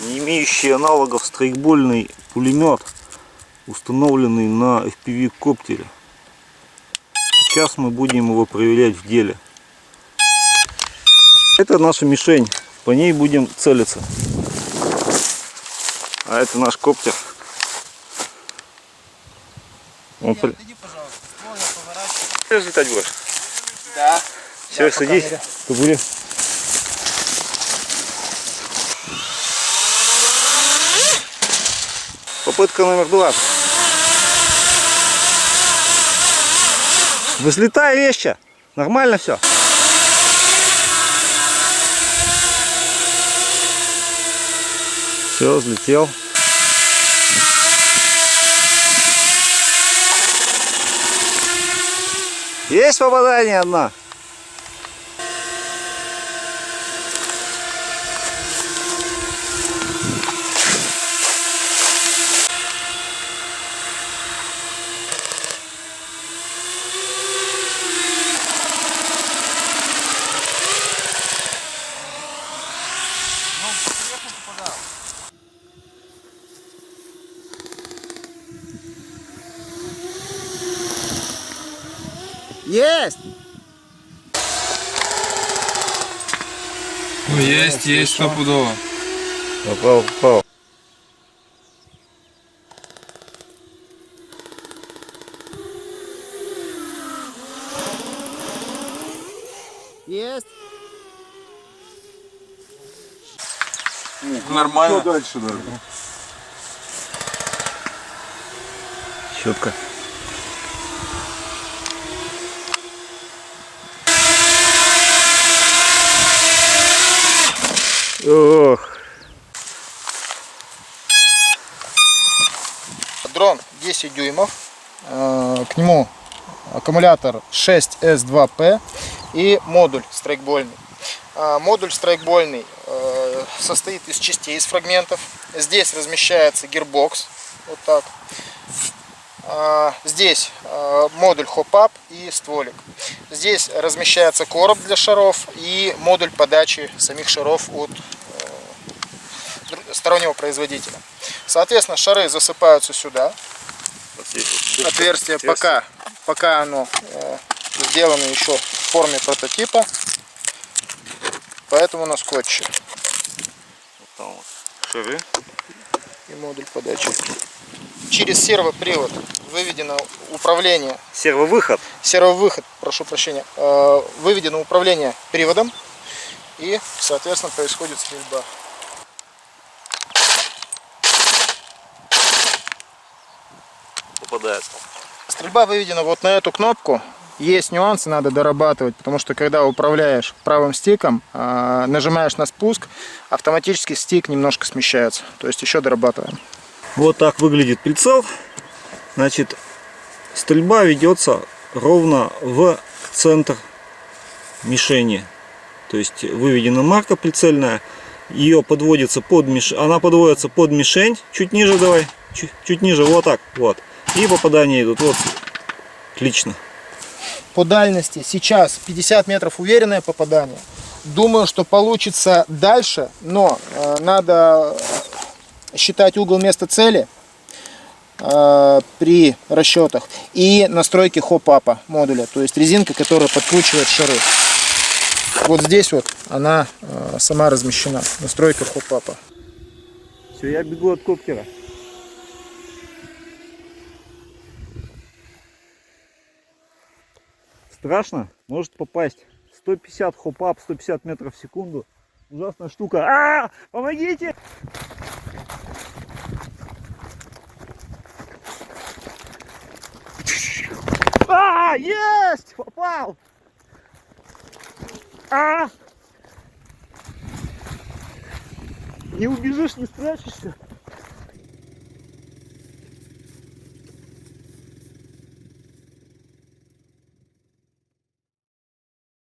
Не имеющий аналогов страйкбольный пулемет, установленный на FPV-коптере. Сейчас мы будем его проверять в деле. Это наша мишень, по ней будем целиться. А это наш коптер. Он... Отойди, пожалуйста, ствол я поворачиваю. Ты летать будешь? Да. Все, да, садись, ты будешь. Попытка номер 2. Взлетай резче. Нормально все. Все, взлетел. Есть попадание одна. Есть! Ну, есть стопудово. Попал. Есть. Нормально. Что дальше надо? Четко. Ох. Дрон 10 дюймов. К нему аккумулятор 6S2P и модуль страйкбольный. Модуль страйкбольный состоит из частей, из фрагментов. Здесь размещается гирбокс. Вот так. Здесь модуль хоп-ап и стволик. Здесь размещается короб для шаров и модуль подачи самих шаров от стороннего производителя. Соответственно, шары засыпаются сюда. Отверстие пока оно сделано еще в форме прототипа, поэтому на скотче. Вот там вот шары. И модуль подачи. Через сервопривод выведено управление. Сервовыход. Сервовыход, прошу прощения. Выведено управление приводом и, соответственно, происходит стрельба. Попадает. Стрельба выведена вот на эту кнопку. Есть нюансы, надо дорабатывать, потому что когда управляешь правым стиком, нажимаешь на спуск, автоматически стик немножко смещается. То есть еще дорабатываем. Вот так выглядит прицел. Значит, стрельба ведется ровно в центр мишени. То есть выведена марка прицельная. Ее подводится под мишень. Она подводится под мишень. Чуть ниже давай. Чуть ниже. Вот так. Вот. И попадания идут. Вот. Отлично. По дальности сейчас 50 метров уверенное попадание. Думаю, что получится дальше, но надо считать угол места цели при расчетах и настройки хоп-апа модуля, то есть резинка, которая подкручивает шары. Вот здесь вот она сама размещена, настройка хоп-апа. Все, я бегу от коптера. Страшно? Может попасть. 150 хоп-ап, 150 метров в секунду. Ужасная штука. Помогите! Есть! Попал! Не убежишь, не спрячешься.